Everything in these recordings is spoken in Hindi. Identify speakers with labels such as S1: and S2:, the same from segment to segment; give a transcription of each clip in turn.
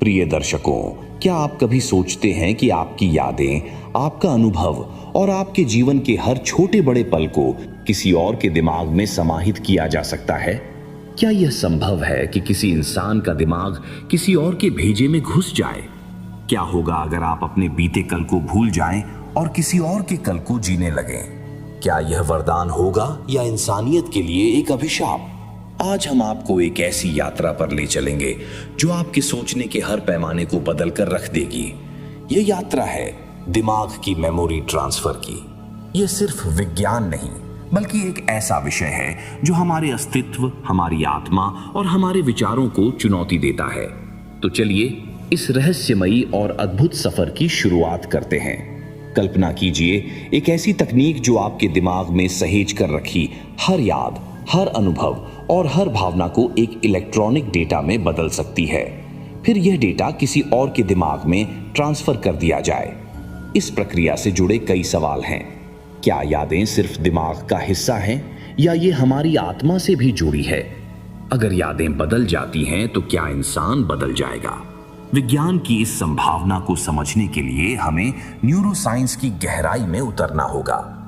S1: प्रिय दर्शकों, क्या आप कभी सोचते हैं कि आपकी यादें, आपका अनुभव और आपके जीवन के हर छोटे बड़े पल को किसी और के दिमाग में समाहित किया जा सकता है? क्या यह संभव है कि किसी इंसान का दिमाग किसी और के भेजे में घुस जाए? क्या होगा अगर आप अपने बीते कल को भूल जाएं और किसी और के कल को जीने लगें? क्या यह वरदान होगा या इंसानियत के लिए एक अभिशाप? आज हम आपको एक ऐसी यात्रा पर ले चलेंगे जो आपके सोचने के हर पैमाने को बदल कर रख देगी। यह यात्रा है दिमाग की मेमोरी ट्रांसफर की। यह सिर्फ विज्ञान नहीं, बल्कि एक ऐसा विषय है जो हमारे अस्तित्व, हमारी आत्मा और हमारे विचारों को चुनौती देता है। तो चलिए इस रहस्यमयी और अद्भुत सफर की शुरुआत करते हैं। कल्पना कीजिए एक ऐसी तकनीक जो आपके दिमाग में सहेज कर रखी हर याद, हर अनुभव और हर भावना को एक इलेक्ट्रॉनिक डेटा में बदल सकती है। फिर यह डेटा किसी और के दिमाग में ट्रांसफर कर दिया जाए। इस प्रक्रिया से जुड़े कई सवाल हैं। क्या यादें सिर्फ दिमाग का हिस्सा हैं या ये हमारी आत्मा से भी जुड़ी है? अगर यादें बदल जाती हैं तो क्या इंसान बदल जाएगा? विज्ञान की इस संभावना को समझने के लिए हमें न्यूरोसाइंस की गहराई में उतरना होगा।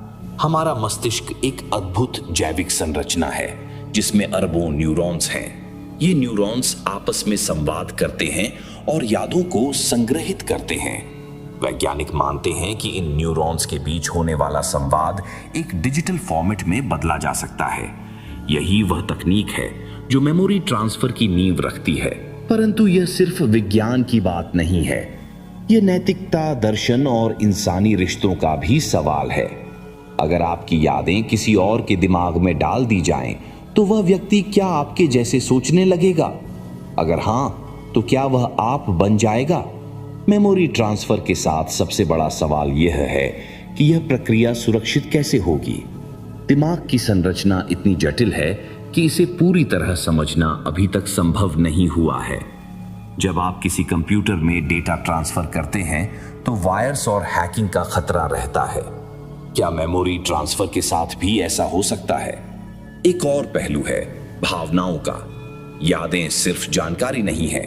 S1: हमारा मस्तिष्क एक अद्भुत जैविक संरचना है जिसमें अरबों न्यूरॉन्स हैं। ये न्यूरॉन्स आपस में संवाद करते हैं और यादों को संग्रहित करते हैं। वैज्ञानिक मानते हैं कि इन न्यूरॉन्स के बीच होने वाला संवाद एक डिजिटल फॉर्मेट में बदला जा सकता है। यही वह तकनीक है जो मेमोरी ट्रांसफर की नींव रखती है। परंतु यह सिर्फ विज्ञान की बात नहीं है, यह नैतिकता, दर्शन और इंसानी रिश्तों का भी सवाल है। अगर आपकी यादें किसी और के दिमाग में डाल दी जाएं, तो वह व्यक्ति क्या आपके जैसे सोचने लगेगा? अगर हां, तो क्या वह आप बन जाएगा? मेमोरी ट्रांसफर के साथ सबसे बड़ा सवाल यह है कि यह प्रक्रिया सुरक्षित कैसे होगी। दिमाग की संरचना इतनी जटिल है कि इसे पूरी तरह समझना अभी तक संभव नहीं हुआ है। जब आप किसी कंप्यूटर में डेटा ट्रांसफर करते हैं तो वायरस और हैकिंग का खतरा रहता है। क्या मेमोरी ट्रांसफर के साथ भी ऐसा हो सकता है? एक और पहलू है भावनाओं का। यादें सिर्फ जानकारी नहीं है,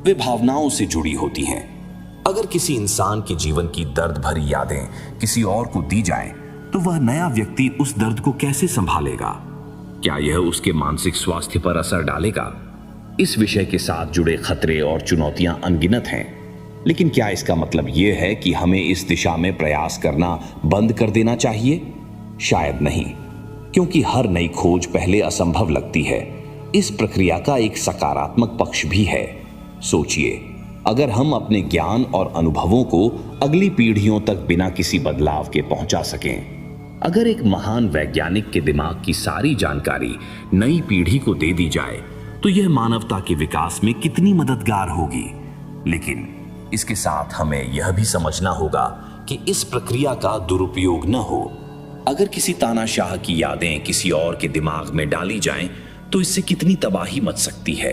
S1: वे भावनाओं से जुड़ी होती हैं। अगर किसी इंसान के जीवन की दर्द भरी यादें किसी और को दी जाएं, तो वह नया व्यक्ति उस दर्द को कैसे संभालेगा? क्या यह उसके मानसिक स्वास्थ्य पर असर डालेगा? इस विषय के साथ जुड़े खतरे और चुनौतियां अनगिनत हैं। लेकिन क्या इसका मतलब यह है कि हमें इस दिशा में प्रयास करना बंद कर देना चाहिए? शायद नहीं, क्योंकि हर नई खोज पहले असंभव लगती है। इस प्रक्रिया का एक सकारात्मक पक्ष भी है। सोचिए, अगर हम अपने ज्ञान और अनुभवों को अगली पीढ़ियों तक बिना किसी बदलाव के पहुंचा सकें, अगर एक महान वैज्ञानिक के दिमाग की सारी जानकारी नई पीढ़ी को दे दी जाए, तो यह मानवता के विकास में कितनी मददगार होगी। लेकिन इसके साथ हमें यह भी समझना होगा कि इस प्रक्रिया का दुरुपयोग न हो। अगर किसी तानाशाह की यादें किसी और के दिमाग में डाली जाएं, तो इससे कितनी तबाही मच सकती है।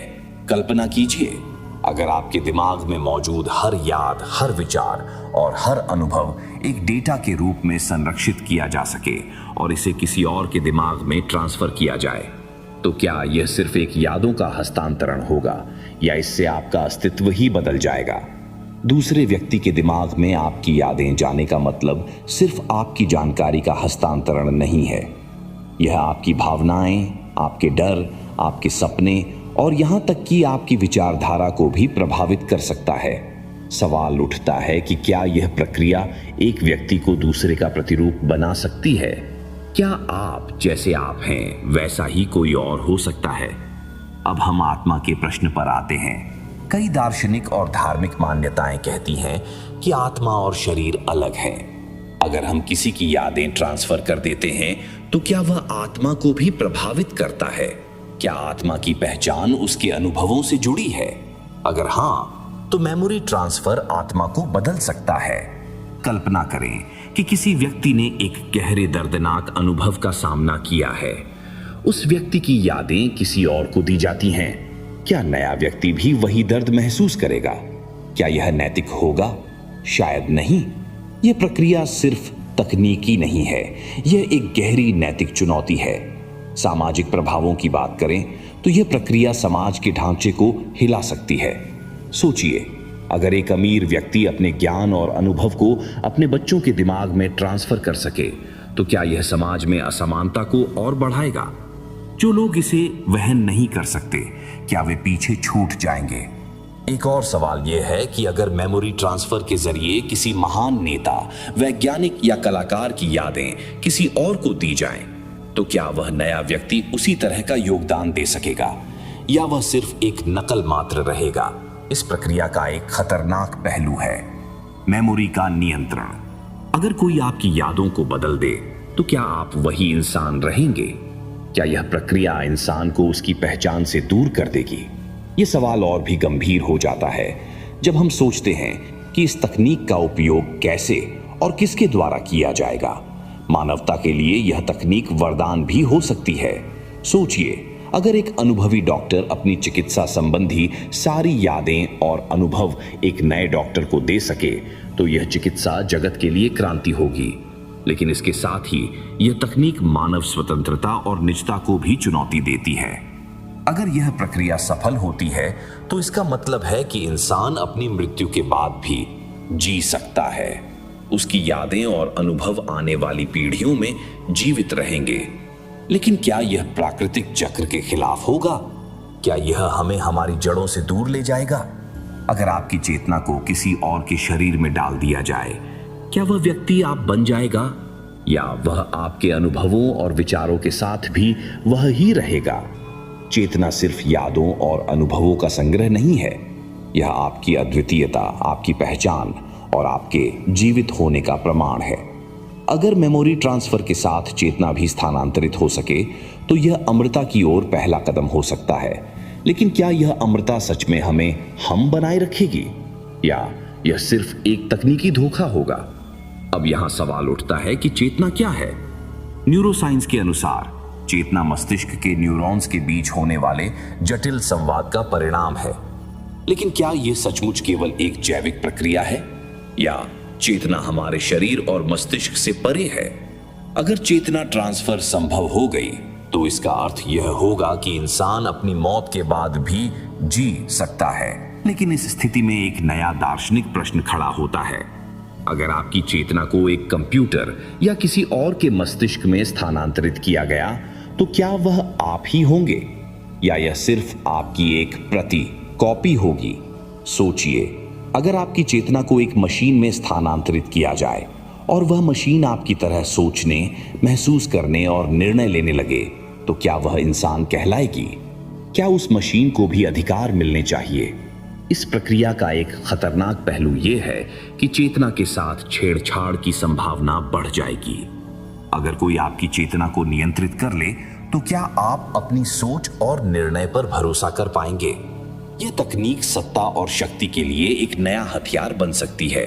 S1: कल्पना कीजिए, अगर आपके दिमाग में मौजूद हर याद, हर विचार और हर अनुभव एक डेटा के रूप में संरक्षित किया जा सके और इसे किसी और के दिमाग में ट्रांसफर किया जाए, तो क्या यह सिर्फ एक यादों का हस्तांतरण होगा या इससे आपका अस्तित्व ही बदल जाएगा? दूसरे व्यक्ति के दिमाग में आपकी यादें जाने का मतलब सिर्फ आपकी जानकारी का हस्तांतरण नहीं है। यह आपकी भावनाएं, आपके डर, आपके सपने और यहां तक कि आपकी विचारधारा को भी प्रभावित कर सकता है। सवाल उठता है कि क्या यह प्रक्रिया एक व्यक्ति को दूसरे का प्रतिरूप बना सकती है? क्या आप जैसे आप हैं वैसा ही कोई और हो सकता है? अब हम आत्मा के प्रश्न पर आते हैं। कई दार्शनिक और धार्मिक मान्यताएं कहती हैं कि आत्मा और शरीर अलग हैं। अगर हम किसी की यादें ट्रांसफर कर देते हैं, तो क्या वह आत्मा को भी प्रभावित करता है? क्या आत्मा की पहचान उसके अनुभवों से जुड़ी है? अगर हां, तो मेमोरी ट्रांसफर आत्मा को बदल सकता है। कल्पना करें कि किसी व्यक्ति ने एक गहरे दर्दनाक अनुभव का सामना किया है। उस व्यक्ति की यादें किसी और को दी जाती हैं। क्या नया व्यक्ति भी वही दर्द महसूस करेगा? क्या यह नैतिक होगा? शायद नहीं। यह प्रक्रिया सिर्फ तकनीकी नहीं है, यह एक गहरी नैतिक चुनौती है। सामाजिक प्रभावों की बात करें तो यह प्रक्रिया समाज के ढांचे को हिला सकती है। सोचिए, अगर एक अमीर व्यक्ति अपने ज्ञान और अनुभव को अपने बच्चों के दिमाग में ट्रांसफर कर सके तो क्या यह समाज में असमानता को और बढ़ाएगा? जो लोग इसे वहन नहीं कर सकते, क्या वे पीछे छूट जाएंगे? एक और सवाल यह है कि अगर मेमोरी ट्रांसफर के जरिए किसी महान नेता, वैज्ञानिक या कलाकार की यादें किसी और को दी जाएं, तो क्या वह नया व्यक्ति उसी तरह का योगदान दे सकेगा या वह सिर्फ एक नकल मात्र रहेगा? इस प्रक्रिया का एक खतरनाक पहलू है मेमोरी का नियंत्रण। अगर कोई आपकी यादों को बदल दे तो क्या आप वही इंसान रहेंगे? क्या यह प्रक्रिया इंसान को उसकी पहचान से दूर कर देगी? यह सवाल और भी गंभीर हो जाता है जब हम सोचते हैं कि इस तकनीक का उपयोग कैसे और किसके द्वारा किया जाएगा। मानवता के लिए यह तकनीक वरदान भी हो सकती है। सोचिए, अगर एक अनुभवी डॉक्टर अपनी चिकित्सा संबंधी सारी यादें और अनुभव एक नए डॉक्टर को दे सके तो यह चिकित्सा जगत के लिए क्रांति होगी। लेकिन इसके साथ ही यह तकनीक मानव स्वतंत्रता और निजता को भी चुनौती देती है। अगर यह प्रक्रिया सफल होती है तो इसका मतलब है कि इंसान अपनी मृत्यु के बाद भी जी सकता है। उसकी यादें और अनुभव आने वाली पीढ़ियों में जीवित रहेंगे। लेकिन क्या यह प्राकृतिक चक्र के खिलाफ होगा? क्या यह हमें हमारी जड़ों से दूर ले जाएगा? अगर आपकी चेतना को किसी और के शरीर में डाल दिया जाए, क्या वह व्यक्ति आप बन जाएगा या वह आपके अनुभवों और विचारों के साथ भी वह ही रहेगा? चेतना सिर्फ यादों और अनुभवों का संग्रह नहीं है, यह आपकी अद्वितीयता, आपकी पहचान और आपके जीवित होने का प्रमाण है। अगर मेमोरी ट्रांसफर के साथ चेतना भी स्थानांतरित हो सके तो यह अमृता की ओर पहला कदम हो सकता है। लेकिन क्या यह अमृता सच में हमें हम बनाए रखेगी या यह सिर्फ एक तकनीकी धोखा होगा? अब यहां सवाल उठता है कि चेतना क्या है? न्यूरोसाइंस के अनुसार चेतना मस्तिष्क के न्यूरॉन्स के बीच होने वाले जटिल संवाद का परिणाम है। लेकिन क्या यह सचमुच केवल एक जैविक प्रक्रिया है या चेतना हमारे शरीर और मस्तिष्क से परे है? अगर चेतना ट्रांसफर संभव हो गई तो इसका अर्थ यह होगा कि इंसान अपनी मौत के बाद भी जी सकता है। लेकिन इस स्थिति में एक नया दार्शनिक प्रश्न खड़ा होता है। अगर आपकी चेतना को एक कंप्यूटर या किसी और के मस्तिष्क में स्थानांतरित किया गया तो क्या वह आप ही होंगे या यह सिर्फ आपकी एक प्रति कॉपी होगी? सोचिए, अगर आपकी चेतना को एक मशीन में स्थानांतरित किया जाए और वह मशीन आपकी तरह सोचने, महसूस करने और निर्णय लेने लगे तो क्या वह इंसान कहलाएगी? क्या उस मशीन को भी अधिकार मिलने चाहिए? इस प्रक्रिया का एक खतरनाक पहलू यह है कि चेतना के साथ छेड़छाड़ की संभावना बढ़ जाएगी। अगर कोई आपकी चेतना को नियंत्रित कर ले तो क्या आप अपनी सोच और निर्णय पर भरोसा कर पाएंगे? यह तकनीक सत्ता और शक्ति के लिए एक नया हथियार बन सकती है।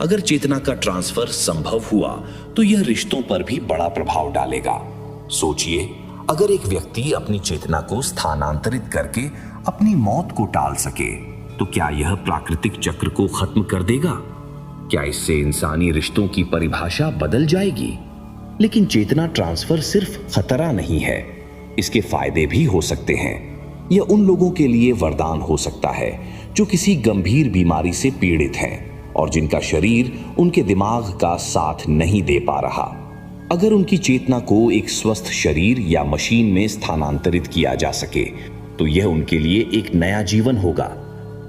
S1: अगर चेतना का ट्रांसफर संभव हुआ तो यह रिश्तों पर भी बड़ा प्रभाव डालेगा। सोचिए, अगर एक व्यक्ति अपनी चेतना को स्थानांतरित करके अपनी मौत को टाल सके तो क्या यह प्राकृतिक चक्र को खत्म कर देगा? क्या इससे इंसानी रिश्तों की परिभाषा बदल जाएगी? लेकिन चेतना ट्रांसफर सिर्फ खतरा नहीं है, इसके फायदे भी हो सकते हैं। यह उन लोगों के लिए वरदान हो सकता है जो किसी गंभीर बीमारी से पीड़ित हैं और जिनका शरीर उनके दिमाग का साथ नहीं दे पा रहा। अगर उनकी चेतना को एक स्वस्थ शरीर या मशीन में स्थानांतरित किया जा सके तो यह उनके लिए एक नया जीवन होगा।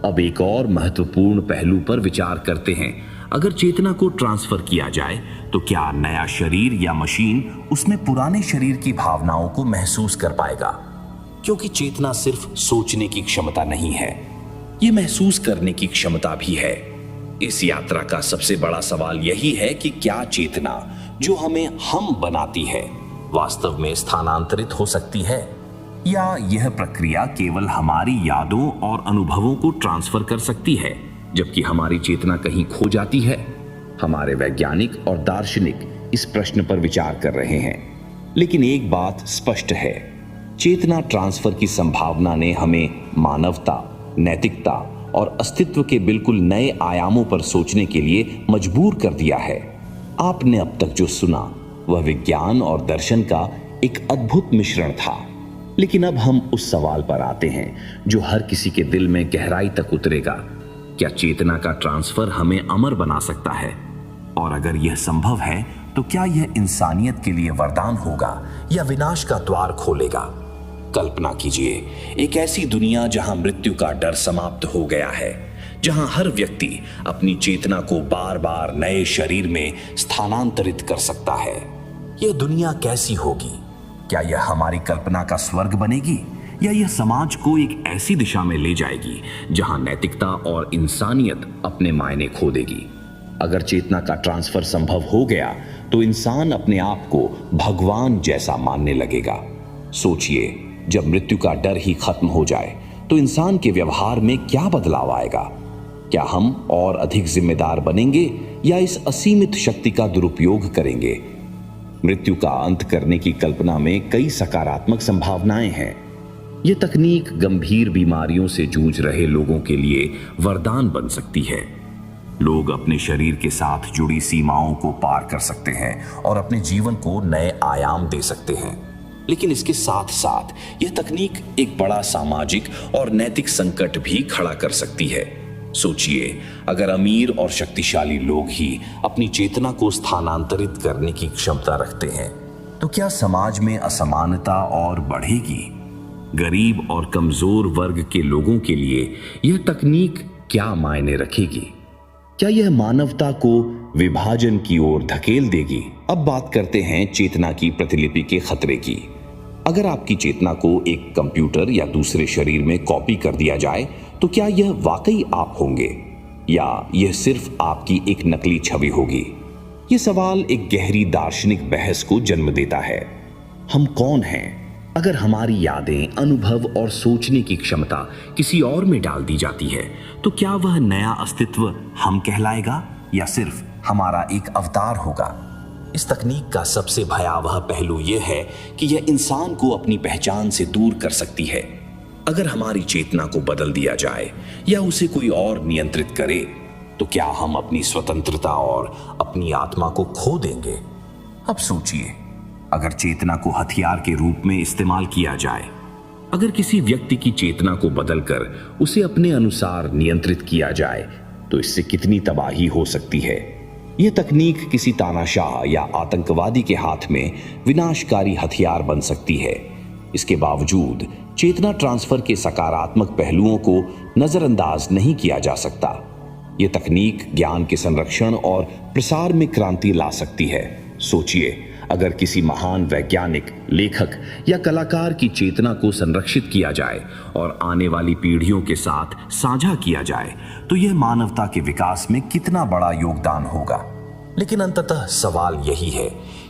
S1: अब एक और महत्वपूर्ण पहलू पर विचार करते हैं। अगर चेतना को ट्रांसफर किया जाए तो क्या नया शरीर या मशीन उसमें पुराने शरीर की भावनाओं को महसूस कर पाएगा? क्योंकि चेतना सिर्फ सोचने की क्षमता नहीं है, यह महसूस करने की क्षमता भी है। इस यात्रा का सबसे बड़ा सवाल यही है कि क्या चेतना जो हमें हम बनाती है वास्तव में स्थानांतरित हो सकती है या यह प्रक्रिया केवल हमारी यादों और अनुभवों को ट्रांसफर कर सकती है जबकि हमारी चेतना कहीं खो जाती है? हमारे वैज्ञानिक और दार्शनिक इस प्रश्न पर विचार कर रहे हैं। लेकिन एक बात स्पष्ट है, चेतना ट्रांसफर की संभावना ने हमें मानवता, नैतिकता और अस्तित्व के बिल्कुल नए आयामों पर सोचने के लिए मजबूर कर दिया है। आपने अब तक जो सुना वह विज्ञान और दर्शन का एक अद्भुत मिश्रण था। लेकिन अब हम उस सवाल पर आते हैं जो हर किसी के दिल में गहराई तक उतरेगा। क्या चेतना का ट्रांसफर हमें अमर बना सकता है? और अगर यह संभव है तो क्या यह इंसानियत के लिए वरदान होगा या विनाश का द्वार खोलेगा? कल्पना कीजिए एक ऐसी दुनिया जहां मृत्यु का डर समाप्त हो गया है, जहां हर व्यक्ति अपनी चेतना को बार बार नए शरीर में स्थानांतरित कर सकता है। यह दुनिया कैसी होगी? क्या यह हमारी कल्पना का स्वर्ग बनेगी या यह समाज को एक ऐसी दिशा में ले जाएगी जहां नैतिकता और इंसानियत अपने मायने खो देगी? अगर चेतना का ट्रांसफर संभव हो गया तो इंसान अपने आप को भगवान जैसा मानने लगेगा। सोचिए, जब मृत्यु का डर ही खत्म हो जाए तो इंसान के व्यवहार में क्या बदलाव आएगा? क्या हम और अधिक जिम्मेदार बनेंगे या इस असीमित शक्ति का दुरुपयोग करेंगे? मृत्यु का अंत करने की कल्पना में कई सकारात्मक संभावनाएं हैं। यह तकनीक गंभीर बीमारियों से जूझ रहे लोगों के लिए वरदान बन सकती है। लोग अपने शरीर के साथ जुड़ी सीमाओं को पार कर सकते हैं और अपने जीवन को नए आयाम दे सकते हैं। लेकिन इसके साथ साथ यह तकनीक एक बड़ा सामाजिक और नैतिक संकट भी खड़ा कर सकती है। सोचिए, अगर अमीर और शक्तिशाली लोग ही अपनी चेतना को स्थानांतरित करने की क्षमता रखते हैं तो क्या समाज में असमानता और बढ़ेगी? गरीब और कमजोर वर्ग के लोगों के लिए यह तकनीक क्या मायने रखेगी? क्या यह मानवता को विभाजन की ओर धकेल देगी? अब बात करते हैं चेतना की प्रतिलिपि के खतरे की। अगर आपकी चेतना को एक कंप्यूटर या दूसरे शरीर में कॉपी कर दिया जाए तो क्या यह वाकई आप होंगे या यह सिर्फ आपकी एक नकली छवि होगी? यह सवाल एक गहरी दार्शनिक बहस को जन्म देता है। हम कौन हैं? अगर हमारी यादें, अनुभव और सोचने की क्षमता किसी और में डाल दी जाती है तो क्या वह नया अस्तित्व हम कहलाएगा या सिर्फ हमारा एक अवतार होगा? इस तकनीक का सबसे भयावह पहलू यह है कि यह इंसान को अपनी पहचान से दूर कर सकती है। अगर हमारी चेतना को बदल दिया जाए या उसे कोई और नियंत्रित करे तो क्या हम अपनी स्वतंत्रता और अपनी आत्मा को खो देंगे? अब सोचिए, अगर चेतना को हथियार के रूप में इस्तेमाल किया जाए, अगर किसी व्यक्ति की चेतना को बदलकर उसे अपने अनुसार नियंत्रित किया जाए तो इससे कितनी तबाही हो सकती है। यह तकनीक किसी तानाशाह या आतंकवादी के हाथ में विनाशकारी हथियार बन सकती है। इसके बावजूद चेतना ट्रांसफर के सकारात्मक पहलुओं को नजरअंदाज नहीं किया जा सकता। यह तकनीक ज्ञान के संरक्षण और प्रसार में क्रांति ला सकती है। सोचिए, अगर किसी महान वैज्ञानिक, लेखक या कलाकार की चेतना को संरक्षित किया जाए और आने वाली पीढ़ियों के साथ साझा किया जाए तो यह मानवता के विकास में कितना बड़ा योगदान होगा। लेकिन अंततः सवाल यही है,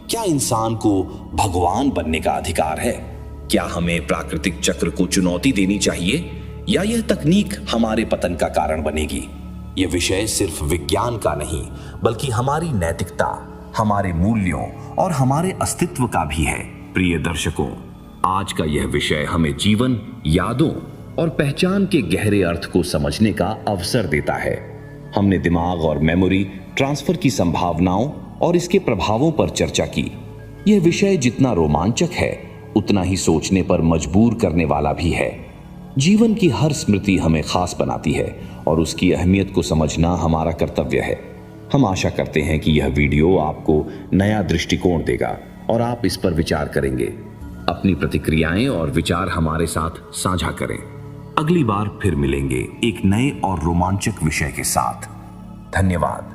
S1: क्या इंसान को भगवान बनने का अधिकार है? क्या हमें प्राकृतिक चक्र को चुनौती देनी चाहिए या यह तकनीक हमारे पतन का कारण बनेगी? यह विषय सिर्फ विज्ञान का नहीं बल्कि हमारी नैतिकता, हमारे मूल्यों और हमारे अस्तित्व का भी है। प्रिय दर्शकों, आज का यह विषय हमें जीवन, यादों और पहचान के गहरे अर्थ को समझने का अवसर देता है। हमने दिमाग और मेमोरी ट्रांसफर की संभावनाओं और इसके प्रभावों पर चर्चा की। यह विषय जितना रोमांचक है उतना ही सोचने पर मजबूर करने वाला भी है। जीवन की हर स्मृति हमें खास बनाती है और उसकी अहमियत को समझना हमारा कर्तव्य है। हम आशा करते हैं कि यह वीडियो आपको नया दृष्टिकोण देगा और आप इस पर विचार करेंगे। अपनी प्रतिक्रियाएं और विचार हमारे साथ साझा करें। अगली बार फिर मिलेंगे एक नए और रोमांचक विषय के साथ। धन्यवाद।